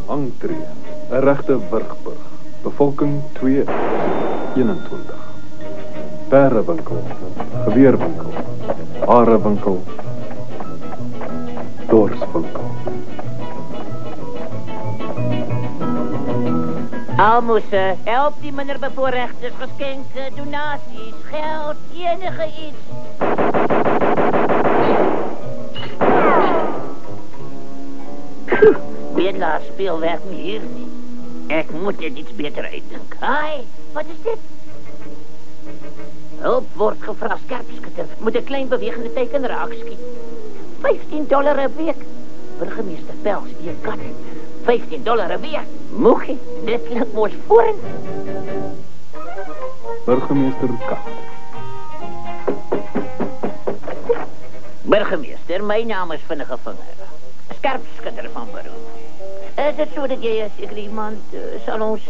Angtree, 'n regte wurgburg. Bevolking 221. Perrewinkel, geweerwinkel, harewinkel, dorswinkel. Almoesen, help die minderbevoorregtes, geskenke, donasies, geld, enige iets. Bedelaar speelwerk nie hier nie. Ek moet dit iets beter uitdink. Ai, wat is dit? Hulp word gevra, skerpskutter. Moet 'n klein bewegende teken raak skiet. $15 'n week. Burgemeester Pels, die kat. $15 'n week. Moegie, dit klink mos vorentoe. Burgemeester Kat. Burgemeester, my naam is Vinnige Vinger. Skerpskutter van beroep. Is dit so dat jy seker iemand, sal ons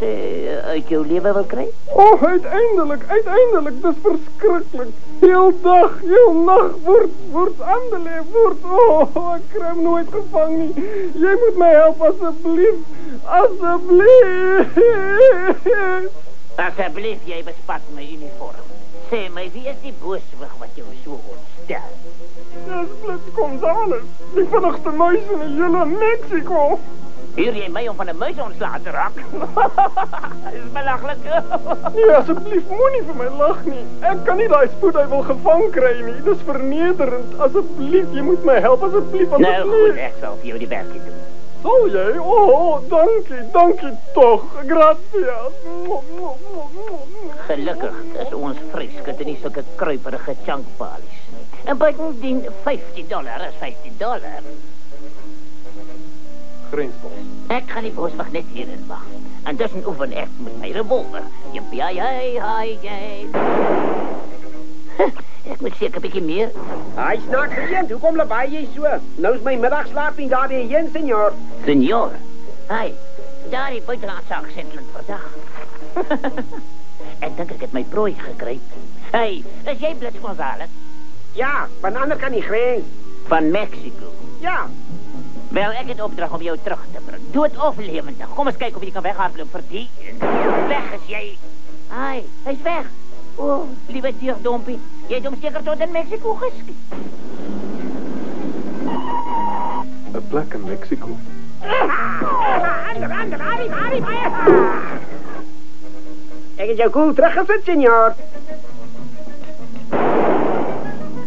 uit jou lewe wil kry? Oh, uiteindelik, dis verskriklik. Heel dag, heel nag word aandeleef word. Oh, ek kry hom nooit gevang nie. Jy moet my help asseblief. Asseblief, jy bespat my uniform. Sê my, wie is die booswig wat jou so ontstel? Dis Blitz Gonzales, die vinnigste muis in die hele Mexico. Huur jy my om van 'n muis ontslae te raak? Is belaglik. Nee, asseblief, moenie vir my lag nie. Ek kan nie daai spoedduiwel gevang kry nie. Dis vernederend. Asseblief, jy moet my help, asseblief. Nou goed, ek sal vir jou die werk doen. Sal jy? Oh, dankie tog. Gracias. Gelukkig is ons vrieskut en nie sulke kruiperige chunkpalies nie. En bovendien $15 is $15. Grensbos. Ek gaan die boswag net hierin wag. Intussen oefen ek met my revolver. Jippie, jy. Ek moet seker 'n bietjie meer. Hy snaaks geëend, hoekom lawaai jy so? Nou is my middagslaap nie daar die heen, senor. Senor, hy, daar die buitelandse aksent klink verdag. Ek dink ek het my prooi gegryp. Hey, is jy Blitz Gonzales? Ja, van ander kan die grens. Van Mexico? Ja. Wel, ek het opdrag om jou terug te bring. Dood of lewendig. Kom eens kyk of jy kan weghardloop vir die een. Weg is jy. Ai, hy's weg. O, liewe deurdompie. Jy het hom seker tot in Mexico geskiet. 'n plek in Mexico. Ek het jou koel teruggesit, senor.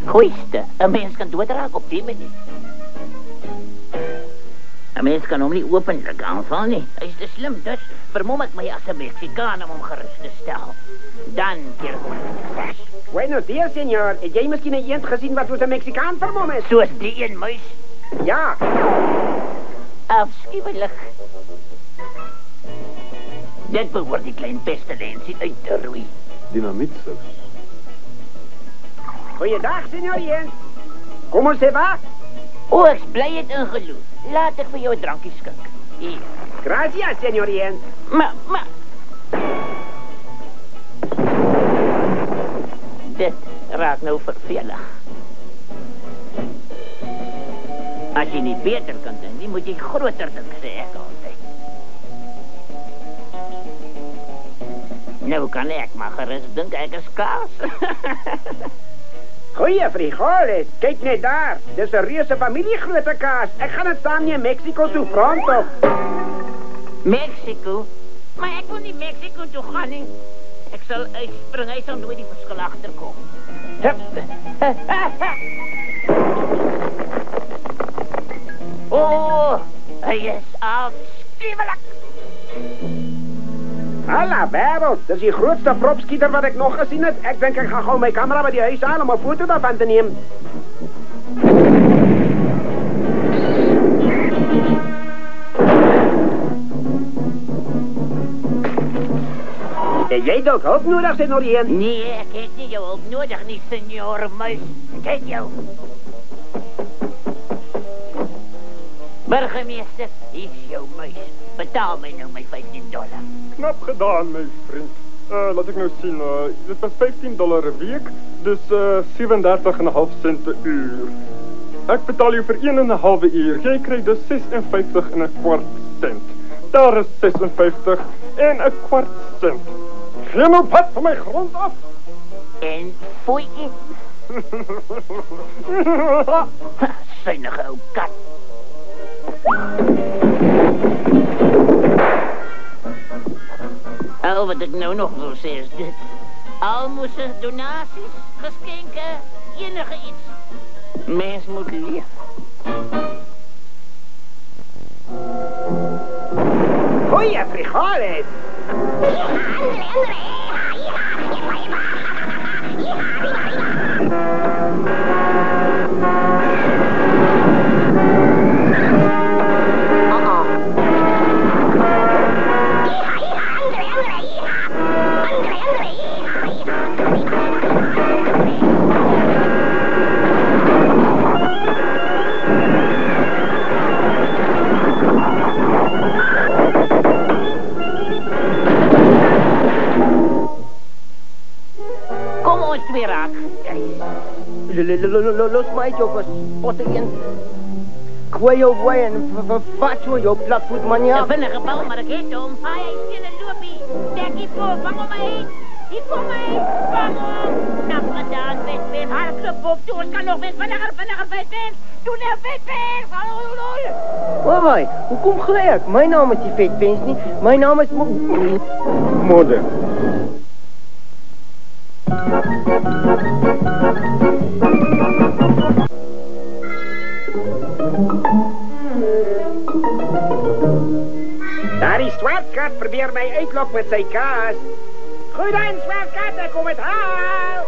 Goeiste, 'n mens kan doodraak op die manier. 'n Mens kan hom nie openlik aanval nie. Hy is te slim, dus vermom ek my as 'n Mexikaan om hom gerus te stel. Dan keer hom vas. Buenos dias, senor. Het jy miskien 'n eend gesien wat soos 'n Mexikaan vermom is? Soos die een muis? Ja. Afskuwelig. Dit behoort die klein pestilensie uit te roei. Dinamietsous. Goeiedag, senor eend. Kom ons sê wat? O, ek bly het ingeloop. Laat ek vir jou 'n drankie skink. Hier. Gracias, senor eend. Maar. Dit raak nou vervelig. As jy nie beter kan dink nie, moet jy groter dink, sê ek altyd. Nou kan ek maar gerus dink ek is kaas. Goeie frijoles, kyk net daar. Dis 'n reuse familiegrootte kaas. Ek gaan dit saam in Mexico toe pronto. Mexico? Maar ik wil niet Mexico toe gaan, nie. Ik zal uitspringen, hij zal nooit die verschil achterkomen. Hup. Oh, hij is afschuwelijk. Alla wereld, dat is die grootste propskieter wat ik nog gezien heb. Ik denk ik ga gewoon mijn camera bij die huis halen om een foto daarvan te nemen. Jij toch hulp nodig, senorien? Nee, ik heb niet jouw hulp nodig, niet, senor Muis. Kijk jou. Burgemeester, hier is jouw muis. Betaal mij nou mijn $15. Knap gedaan, mijn vriend. Laat ik nou zien. Dit was $15 een week, dus 37,5 cent per uur. Ik betaal je voor 1,5 uur. Jij krijgt dus 56,25 cent. Daar is 56,25 cent. Geen nou pad van mijn grond af. En foei je. Zuinige oude kat. Al wat ik nou nog wil zeggen is dit. Almoezen, donaties, geschenken, enige iets. Mens moet leven. Goeie frijoles. Kom ons twee raak. Los my jokers, potte een. Gooi jou boy en vervat zo jou platvoet man ja. Ik ben een gebouw, maar ik heet om. Hij is in een loopie. Denk je voor, vang om mij heen. Die voor mij, vang om. Nou gedaan, Westpens, hardloop op, toe. Het kan nog best vinniger, Westpens. Doe nou, Westpens. Hoor wij, hoe kom gelijk? Mijn naam is die Vetpens niet. Mijn naam is Moeder. Daar is Zwartkat, probeer mij uitlok met zijn kaas. Goed aan, Zwartkat, ik kom het haal.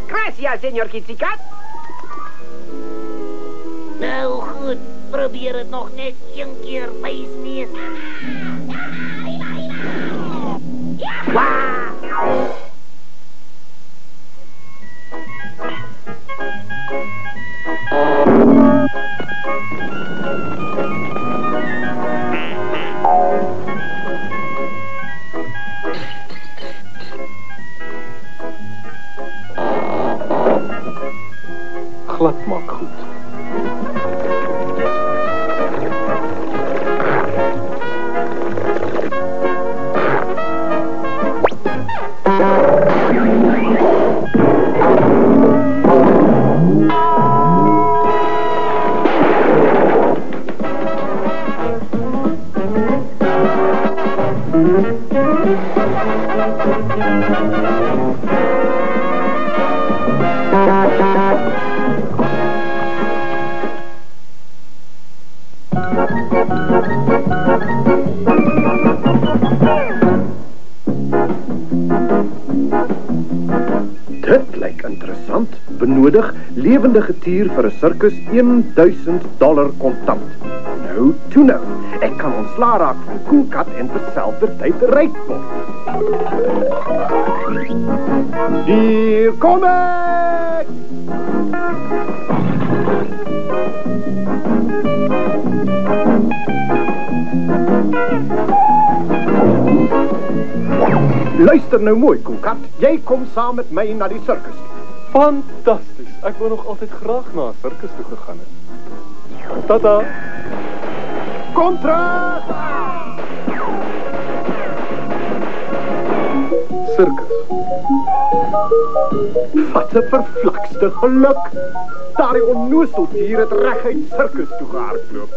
Gracias, senor Kitsikat. Nou goed, probeer het nog net een keer, wijsneer. Glad maak goed. Dit lyk interessant. Benodig lewendige tier vir 'n sirkus $1000 kontant. Nou, toe nou. Ek kan ontslaa raak van Koenkat en terselfdertyd ryk word. Hier kom ek! Luister nou mooi, Koenkat. Jy kom saam met my na die sirkus. Fantasties. Ek wou nog altyd graag na 'n sirkus toe gegaan het. Tata. Kontra! Sirkus. Wat 'n vervlakste geluk. Daardie onnozeldier het reguit sirkus toe gehardloop.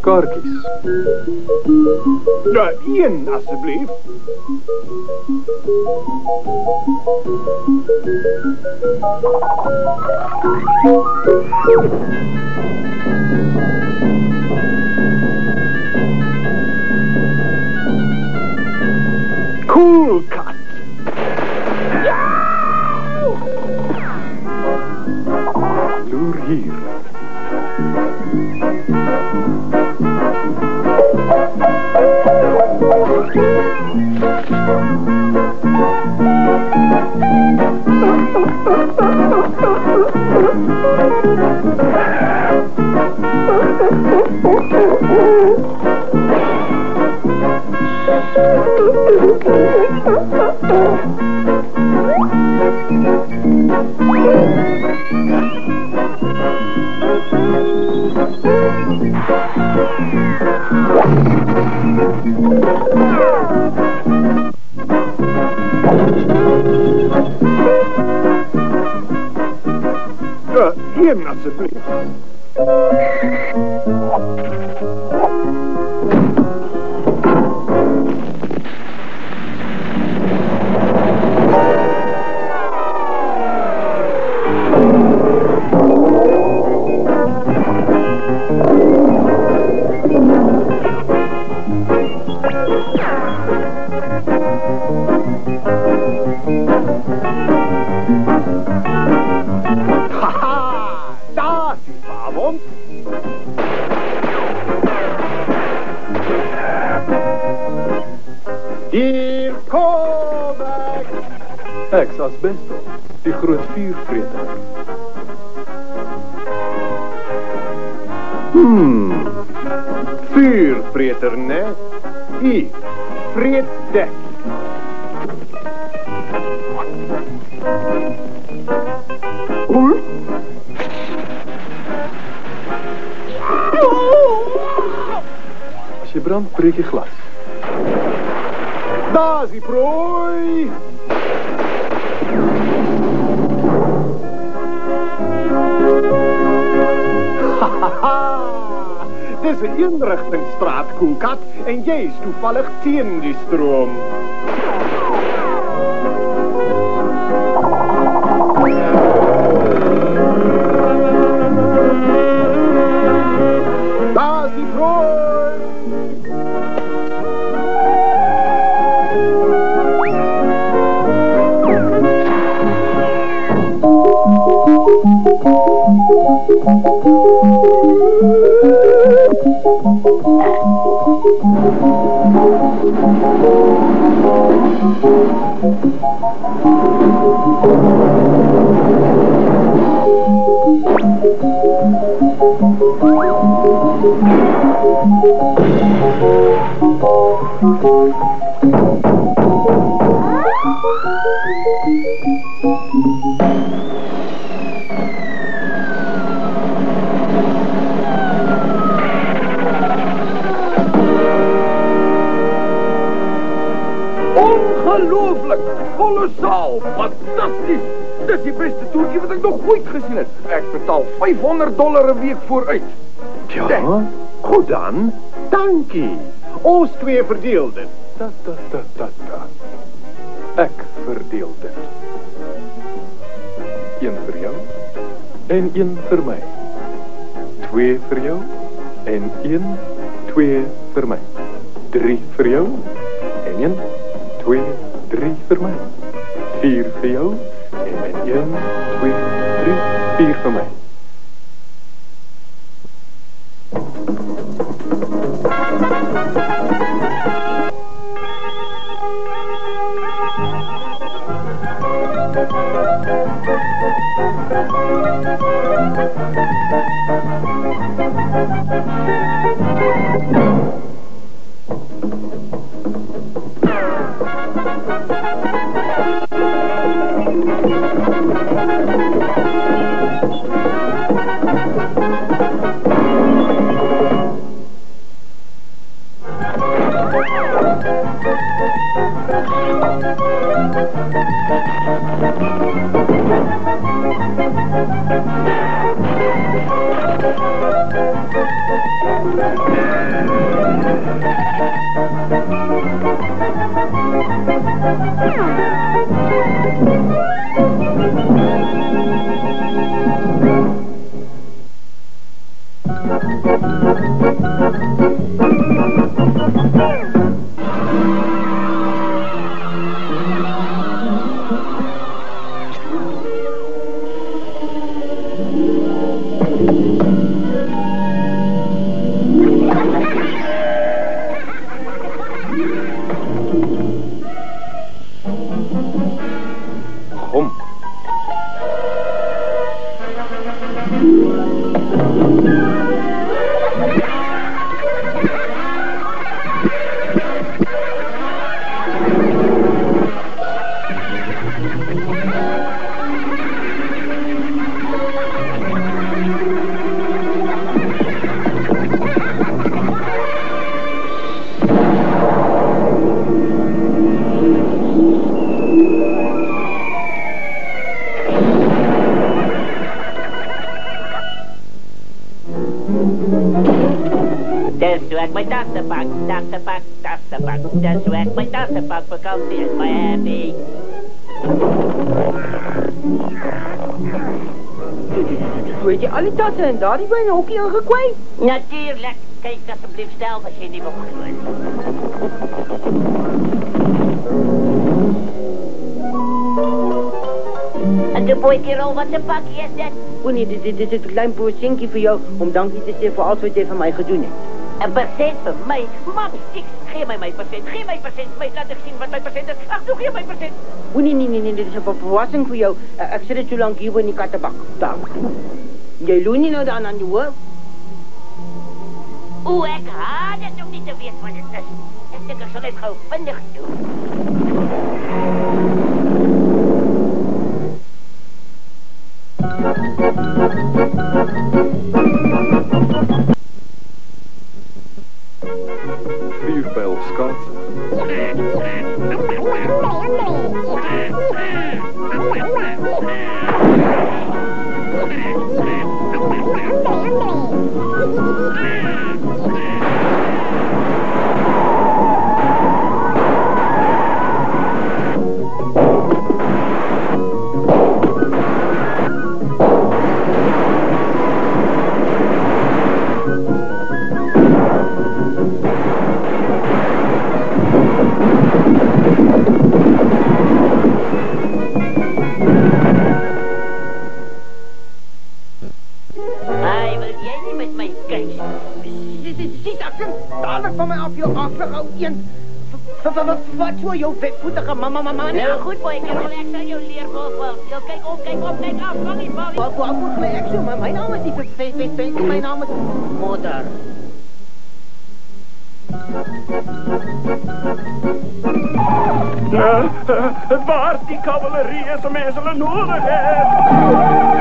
Kaartjies. Ja, een asseblief. Cool cut. Loer hier. Een alsjeblieft. Hier kom ek! Ek's asbestos, die groot vuurvreter. Vuurvreter, né? Hier, vreet dek. As jy brand, breek jy glas. Daar is die prooi! Dis 'n eenrigtingstraat, Koelkat, en jy is toevallig teen die stroom. Daar is die prooi! Ongelooflik, kolossaal, fantasties. Dis die beste toertjie wat ek nog ooit gesien het. Ek betaal $500 'n week vooruit. Ja, goed dan. Dankie. Ons twee verdeel dit. Ek verdeel dit. Een vir jou en een vir my. 2 vir jou en 1, 2 vir my. 3 vir jou en 1, 2, 3 vir my. 4 vir jou en 1, 2, 3, 4 vir my. My tassenpak, tassenpak, tassenpak. Dat is weg, mijn tassenpak, vakantie in Miami. Weet je al die tassen en daar die bij een hockey ingekwijt? Natuurlijk. Kijk alsjeblieft zelf als je niet wil doen. En de boykerol, wat een pakje is dat? O nee, dit is een klein procentje voor jou om dankje te zeggen voor alles wat je van mij gedaan hebt. Een percent voor mij? Mamstiks, geef mij mijn percent, geef mij percent. Laat ik zien wat mijn percent is. Ach, doe geef mij percent. O nee, dit is een verrassing voor jou. Ik zit het zo lang hier in die kattenbak. Daar. Jij loont niet nou dan aan je hoor. Oeh, ik haat het om niet te weten wat het is. Ik denk ik zal het gauw vindig doen. Vuurpijl Scott. Van mij af, joh, afgehouden, Ian. Wat voor jou vetvoetige mama. Nou goed, boy, ik relax aan jouw leerbal. Kijk op, vang niet. Wat moet relax, joh, mijn naam is niet vet, mijn naam is moeder. Waar die cavalerie is om mij zullen nodig hebben.